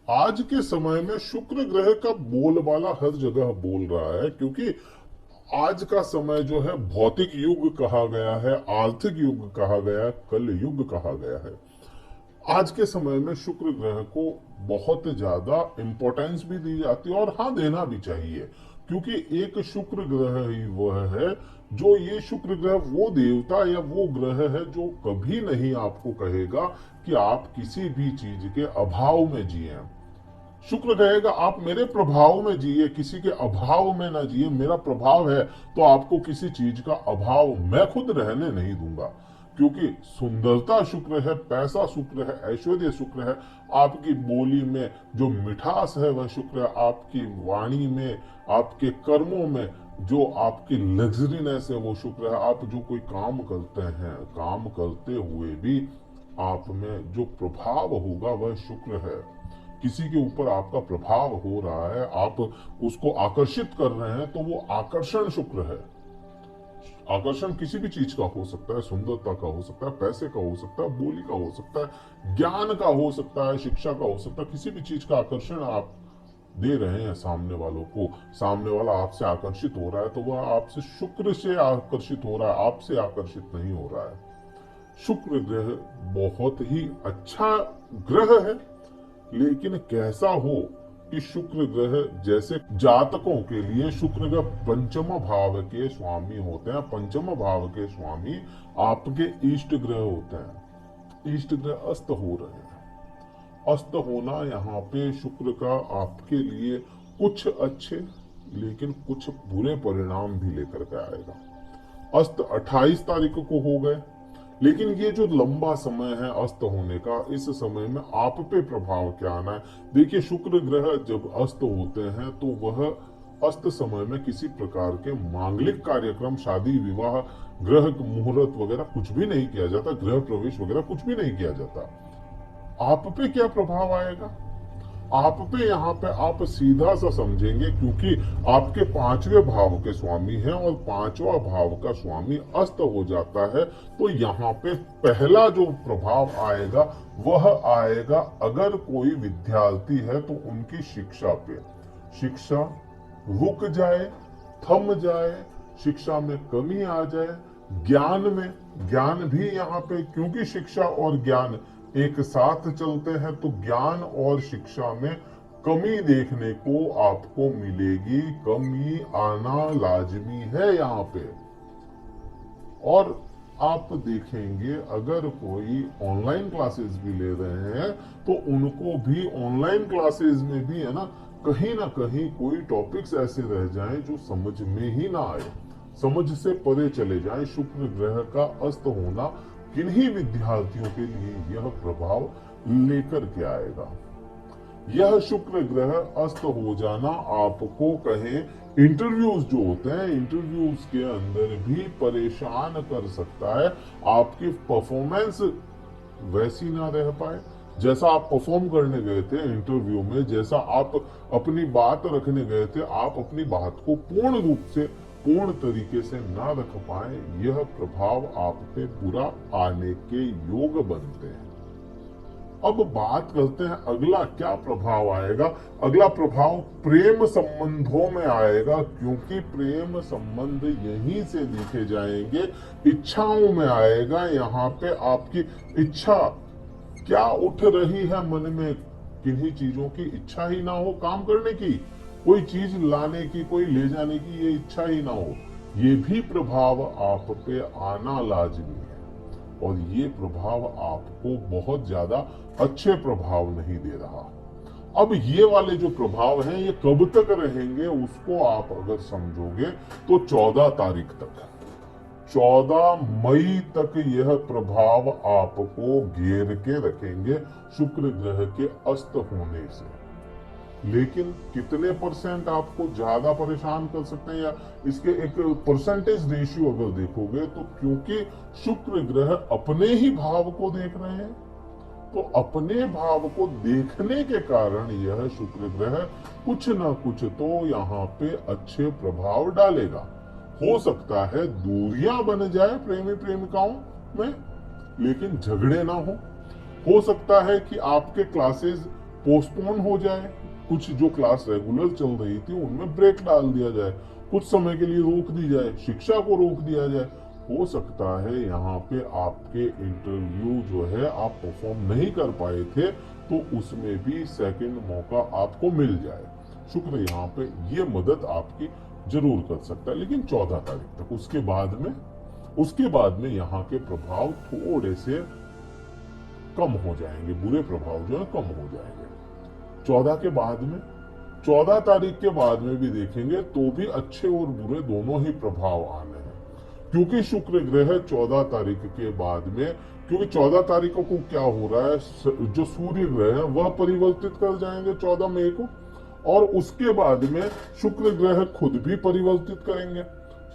आज के समय में शुक्र ग्रह का बोलबाला हर जगह बोल रहा है, क्योंकि आज का समय जो है भौतिक युग कहा गया है, आर्थिक युग कहा गया है, कल युग कहा गया है। आज के समय में शुक्र ग्रह को बहुत ज्यादा इंपॉर्टेंस भी दी जाती है, और हाँ, देना भी चाहिए। क्योंकि एक शुक्र ग्रह ही वह है, जो ये शुक्र ग्रह वो देवता या वो ग्रह है जो कभी नहीं आपको कहेगा कि आप किसी भी चीज के अभाव में जिए। शुक्र कहेगा आप मेरे प्रभाव में जिए, किसी के अभाव में ना जिए। मेरा प्रभाव है तो आपको किसी चीज का अभाव मैं खुद रहने नहीं दूंगा। क्योंकि सुंदरता शुक्र है, पैसा शुक्र है, ऐश्वर्य शुक्र है, आपकी बोली में जो मिठास है वह शुक्र है, आपकी वाणी में, आपके कर्मों में जो आपकी लग्जरीनेस है वो शुक्र है। आप जो कोई काम करते हैं, काम करते हुए भी आप में जो प्रभाव होगा वह शुक्र है। किसी के ऊपर आपका प्रभाव हो रहा है, आप उसको आकर्षित कर रहे हैं, तो वो आकर्षण शुक्र है। आकर्षण किसी भी चीज का हो सकता है, सुंदरता का हो सकता है, पैसे का हो सकता है, बोली का हो सकता है, ज्ञान का हो सकता है, शिक्षा का हो सकता है। किसी भी चीज का आकर्षण आप दे रहे हैं सामने वालों को, सामने वाला आपसे आकर्षित हो रहा है, तो वह आपसे शुक्र से आकर्षित हो रहा है, आपसे आकर्षित नहीं हो रहा है। शुक्र ग्रह बहुत ही अच्छा ग्रह है, लेकिन कैसा हो कि शुक्र ग्रह जैसे जातकों के लिए शुक्र ग्रह पंचम भाव के स्वामी होते हैं। पंचम भाव के स्वामी आपके इष्ट ग्रह होते हैं। इष्ट ग्रह अस्त हो रहे हैं। अस्त होना यहाँ पे शुक्र का आपके लिए कुछ अच्छे लेकिन कुछ बुरे परिणाम भी लेकर के आएगा। अस्त 28 तारीख को हो गए, लेकिन ये जो लंबा समय है अस्त होने का, इस समय में आप पे प्रभाव क्या आना है। देखिए, शुक्र ग्रह जब अस्त होते हैं तो वह अस्त समय में किसी प्रकार के मांगलिक कार्यक्रम, शादी विवाह, ग्रह मुहूर्त वगैरह कुछ भी नहीं किया जाता, गृह प्रवेश वगैरह कुछ भी नहीं किया जाता। आप पे क्या प्रभाव आएगा? आप पे यहाँ पे आप सीधा सा समझेंगे, क्योंकि आपके पांचवें भाव के स्वामी हैं और पांचवा भाव का स्वामी अस्त हो जाता है। तो यहाँ पे पहला जो प्रभाव आएगा वह आएगा, अगर कोई विद्यार्थी है तो उनकी शिक्षा पे। शिक्षा रुक जाए, थम जाए, शिक्षा में कमी आ जाए, ज्ञान में, ज्ञान भी यहाँ पे, क्योंकि शिक्षा और ज्ञान एक साथ चलते हैं, तो ज्ञान और शिक्षा में कमी देखने को आपको मिलेगी। कमी आना लाजमी है यहाँ पे। और आप देखेंगे, अगर कोई ऑनलाइन क्लासेस भी ले रहे हैं तो उनको भी ऑनलाइन क्लासेस में भी है ना कहीं कोई टॉपिक्स ऐसे रह जाएं जो समझ में ही ना आए, समझ से परे चले जाएं। शुक्र ग्रह का अस्त होना किन्हीं विद्यार्थियों के लिए यह प्रभाव लेकर के आएगा। यह शुक्र ग्रह अस्त हो जाना आपको कहें इंटरव्यूज जो होते हैं, इंटरव्यूज के अंदर भी परेशान कर सकता है। आपकी परफॉर्मेंस वैसी ना रह पाए जैसा आप परफॉर्म करने गए थे इंटरव्यू में, जैसा आप अपनी बात रखने गए थे, आप अपनी बात को पूर्ण रूप से, पूर्ण तरीके से ना रख पाए, यह प्रभाव आप पे बुरा आने के योग बनते हैं। अब बात करते हैं अगला क्या प्रभाव आएगा। अगला प्रभाव प्रेम संबंधों में आएगा, क्योंकि प्रेम संबंध यहीं से देखे जाएंगे, इच्छाओं में आएगा। यहाँ पे आपकी इच्छा क्या उठ रही है मन में, किन्हीं चीजों की इच्छा ही ना हो काम करने की, कोई चीज लाने की, कोई ले जाने की ये इच्छा ही ना हो, ये भी प्रभाव आप पे आना लाजमी है। और ये प्रभाव आपको बहुत ज्यादा अच्छे प्रभाव नहीं दे रहा। अब ये वाले जो प्रभाव हैं ये कब तक रहेंगे, उसको आप अगर समझोगे तो 14 तारीख तक, 14 मई तक यह प्रभाव आपको घेर के रखेंगे शुक्र ग्रह के अस्त होने से। लेकिन कितने परसेंट आपको ज्यादा परेशान कर सकते हैं, या इसके एक परसेंटेज रेशियो अगर देखोगे तो, क्योंकि शुक्र ग्रह अपने ही भाव को देख रहे हैं, तो अपने भाव को देखने के कारण यह शुक्र ग्रह कुछ ना कुछ तो यहाँ पे अच्छे प्रभाव डालेगा। हो सकता है दूरियां बन जाए प्रेमी प्रेमिकाओं में, लेकिन झगड़े ना हो सकता है कि आपके क्लासेस पोस्टपोन हो जाए, कुछ जो क्लास रेगुलर चल रही थी उनमें ब्रेक डाल दिया जाए, कुछ समय के लिए रोक दी जाए, शिक्षा को रोक दिया जाए। हो सकता है यहाँ पे आपके इंटरव्यू जो है आप परफॉर्म नहीं कर पाए थे, तो उसमें भी सेकंड मौका आपको मिल जाए। शुक्र यहाँ पे ये मदद आपकी जरूर कर सकता है, लेकिन 14 तारीख तक। उसके बाद में यहाँ के प्रभाव थोड़े से कम हो जाएंगे, बुरे प्रभाव जो है कम हो जाएंगे। 14 के बाद में 14 तारीख के बाद में भी देखेंगे तो भी अच्छे और बुरे दोनों ही प्रभाव आने हैं, क्योंकि शुक्र ग्रह 14 तारीख के बाद में, क्योंकि 14 तारीख को क्या हो रहा है, जो सूर्य ग्रह है वह परिवर्तित कर जाएंगे 14 मई को, और उसके बाद में शुक्र ग्रह खुद भी परिवर्तित करेंगे।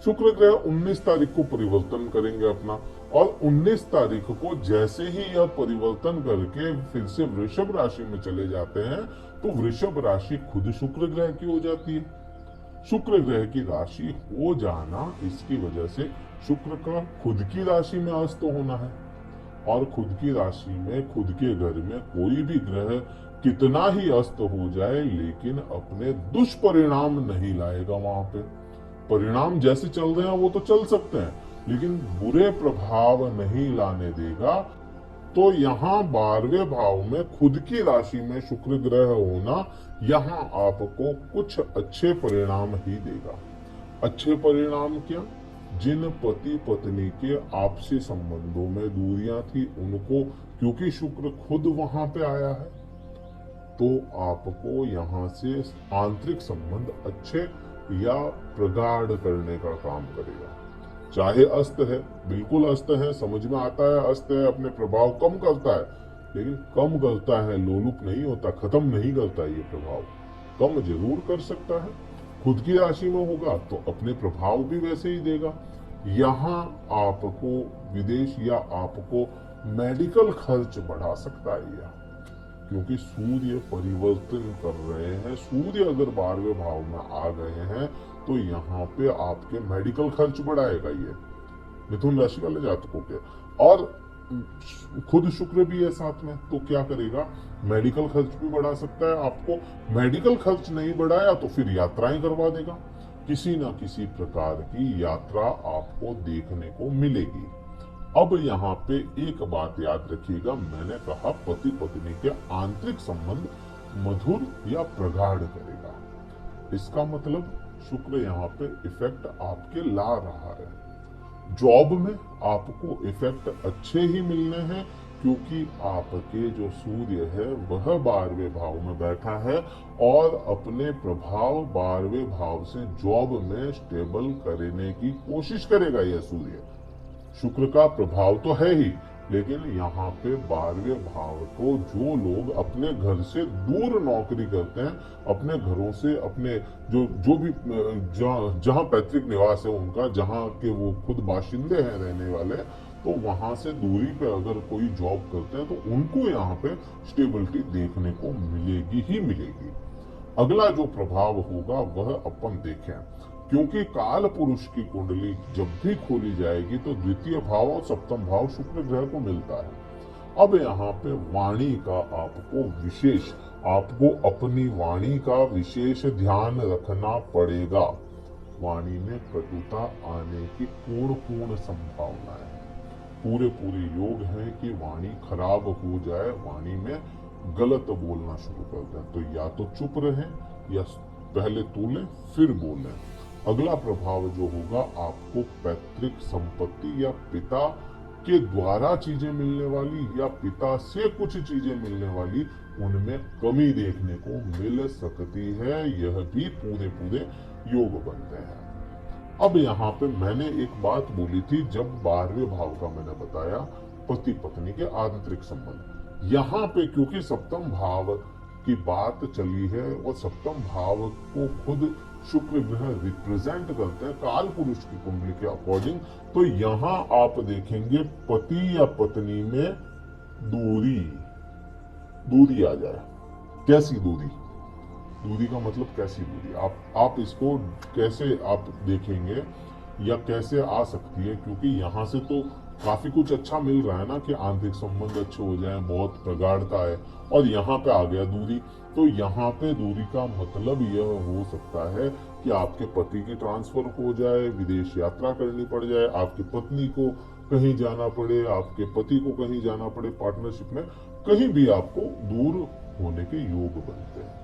शुक्र ग्रह 19 तारीख को परिवर्तन करेंगे अपना, और 19 तारीख को जैसे ही यह परिवर्तन करके फिर से वृषभ राशि में चले जाते हैं, तो वृषभ राशि खुद शुक्र ग्रह की हो जाती है। शुक्र ग्रह की राशि हो जाना, इसकी वजह से शुक्र का खुद की राशि में अस्त होना है, और खुद की राशि में खुद के घर में कोई भी ग्रह कितना ही अस्त हो जाए लेकिन अपने दुष्परिणाम नहीं लाएगा। वहां पे परिणाम जैसे चल रहे हैं वो तो चल सकते हैं, लेकिन बुरे प्रभाव नहीं लाने देगा। तो यहाँ 12वें भाव में खुद की राशि में शुक्र ग्रह होना यहाँ आपको कुछ अच्छे परिणाम ही देगा। अच्छे परिणाम क्या? जिन पति पत्नी के आपसी संबंधों में दूरियां थी उनको, क्योंकि शुक्र खुद वहां पे आया है, तो आपको यहाँ से आंतरिक संबंध अच्छे या प्रगाढ़ करने का काम करेगा। चाहे अस्त है, बिल्कुल अस्त है, समझ में आता है अस्त है, अपने प्रभाव कम करता है, लेकिन कम करता है, लोलुप नहीं होता, खत्म नहीं करता। ये प्रभाव कम जरूर कर सकता है। खुद की राशि में होगा तो अपने प्रभाव भी वैसे ही देगा। यहाँ आपको विदेश या आपको मेडिकल खर्च बढ़ा सकता है यह, क्योंकि सूर्य परिवर्तन कर रहे हैं। सूर्य अगर 12वें भाव में आ गए हैं तो यहाँ पे आपके मेडिकल खर्च बढ़ाएगा ये मिथुन राशि वाले जातकों के। और खुद शुक्र भी है साथ में, तो क्या करेगा, मेडिकल खर्च भी बढ़ा सकता है आपको। मेडिकल खर्च नहीं बढ़ाया तो फिर यात्राएं करवा देगा, किसी ना किसी प्रकार की यात्रा आपको देखने को मिलेगी। अब यहाँ पे एक बात याद रखिएगा, मैंने कहा पति पत्नी के आंतरिक संबंध मधुर या प्रगाढ़ करेगा। इसका मतलब शुक्र यहाँ पे इफेक्ट आपके ला रहा है। जॉब में आपको इफेक्ट अच्छे ही मिलने हैं, क्योंकि आपके जो सूर्य है वह 12वें भाव में बैठा है और अपने प्रभाव 12वें भाव से जॉब में स्टेबल करने की कोशिश करेगा। यह सूर्य शुक्र का प्रभाव तो है ही, लेकिन यहाँ पे 12वें भाव को जो लोग अपने घर से दूर नौकरी करते हैं, अपने घरों से, अपने जो भी जहाँ पैतृक निवास है उनका, जहाँ के वो खुद बाशिंदे हैं रहने वाले, तो वहां से दूरी पे अगर कोई जॉब करते हैं तो उनको यहाँ पे स्टेबिलिटी देखने को मिलेगी ही मिलेगी। अगला जो प्रभाव होगा वह अपन देखें, क्योंकि काल पुरुष की कुंडली जब भी खोली जाएगी तो द्वितीय भाव और सप्तम भाव शुक्र ग्रह को मिलता है। अब यहाँ पे वाणी का आपको अपनी वाणी का विशेष ध्यान रखना पड़ेगा। वाणी में कटुता आने की पूर्ण संभावना है। पूरे योग है कि वाणी खराब हो जाए, वाणी में गलत बोलना शुरू कर दें। तो या तो चुप रहें या पहले तोलें फिर बोलें। अगला प्रभाव जो होगा, आपको पैतृक संपत्ति या पिता के द्वारा चीजें मिलने वाली या पिता से कुछ चीजें मिलने वाली, उनमें कमी देखने को मिल सकती है। यह भी पूरे योग बनते हैं। अब यहाँ पे मैंने एक बात बोली थी, जब 12वें भाव का मैंने बताया पति पत्नी के आंतरिक संबंध, यहाँ पे क्योंकि सप्तम भाव की बात चली है और सप्तम भाव को खुद शुक्र ग्रह रिप्रेजेंट करते हैं काल पुरुष की कुंडली के अकॉर्डिंग, तो यहाँ आप देखेंगे पति या पत्नी में दूरी आ जाए। कैसी दूरी? दूरी का मतलब कैसी दूरी? आप इसको कैसे आप देखेंगे या कैसे आ सकती है, क्योंकि यहाँ से तो काफी कुछ अच्छा मिल रहा है ना कि आंतरिक संबंध अच्छे हो जाए, बहुत प्रगाढ़ता है, और यहाँ पे आ गया दूरी। तो यहाँ पे दूरी का मतलब यह हो सकता है कि आपके पति की ट्रांसफर हो जाए, विदेश यात्रा करनी पड़ जाए, आपकी पत्नी को कहीं जाना पड़े, आपके पति को कहीं जाना पड़े, पार्टनरशिप में कहीं भी आपको दूर होने के योग बनते हैं।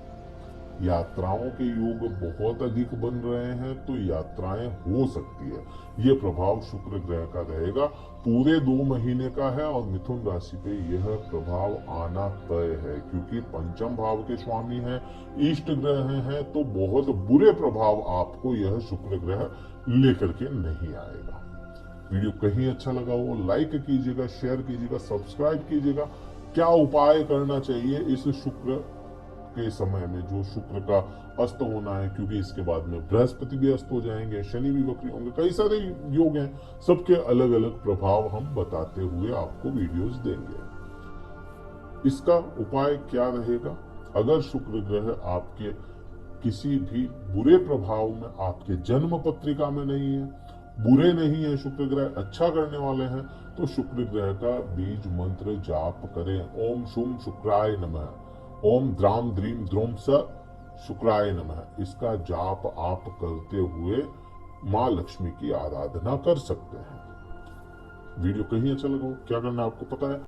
यात्राओं के योग बहुत अधिक बन रहे हैं, तो यात्राएं हो सकती है। ये प्रभाव शुक्र ग्रह का रहेगा, पूरे 2 महीने का है, और मिथुन राशि पे यह प्रभाव आना तय है, क्योंकि पंचम भाव के स्वामी हैं, इष्ट ग्रह हैं, तो बहुत बुरे प्रभाव आपको यह शुक्र ग्रह लेकर के नहीं आएगा। वीडियो कहीं अच्छा लगा हो लाइक कीजिएगा, शेयर कीजिएगा, सब्सक्राइब कीजिएगा। क्या उपाय करना चाहिए इस शुक्र के समय में, जो शुक्र का अस्त होना है, क्योंकि इसके बाद में बृहस्पति भी अस्त हो जाएंगे, शनि भी वक्री होंगे, कई सारे योग हैं, सबके अलग अलग प्रभाव हम बताते हुए आपको वीडियोस देंगे। इसका उपाय क्या रहेगा? अगर शुक्र ग्रह आपके किसी भी बुरे प्रभाव में आपके जन्म पत्रिका में नहीं है, बुरे नहीं है, शुक्र ग्रह अच्छा करने वाले हैं, तो शुक्र ग्रह का बीज मंत्र जाप करें। ओम शुम शुक्राय नमः, ओम द्राम द्रीम द्रोम स शुक्राय नमः। इसका जाप आप करते हुए माँ लक्ष्मी की आराधना कर सकते हैं। वीडियो कहीं अच्छा लगा, क्या करना है आपको पता है।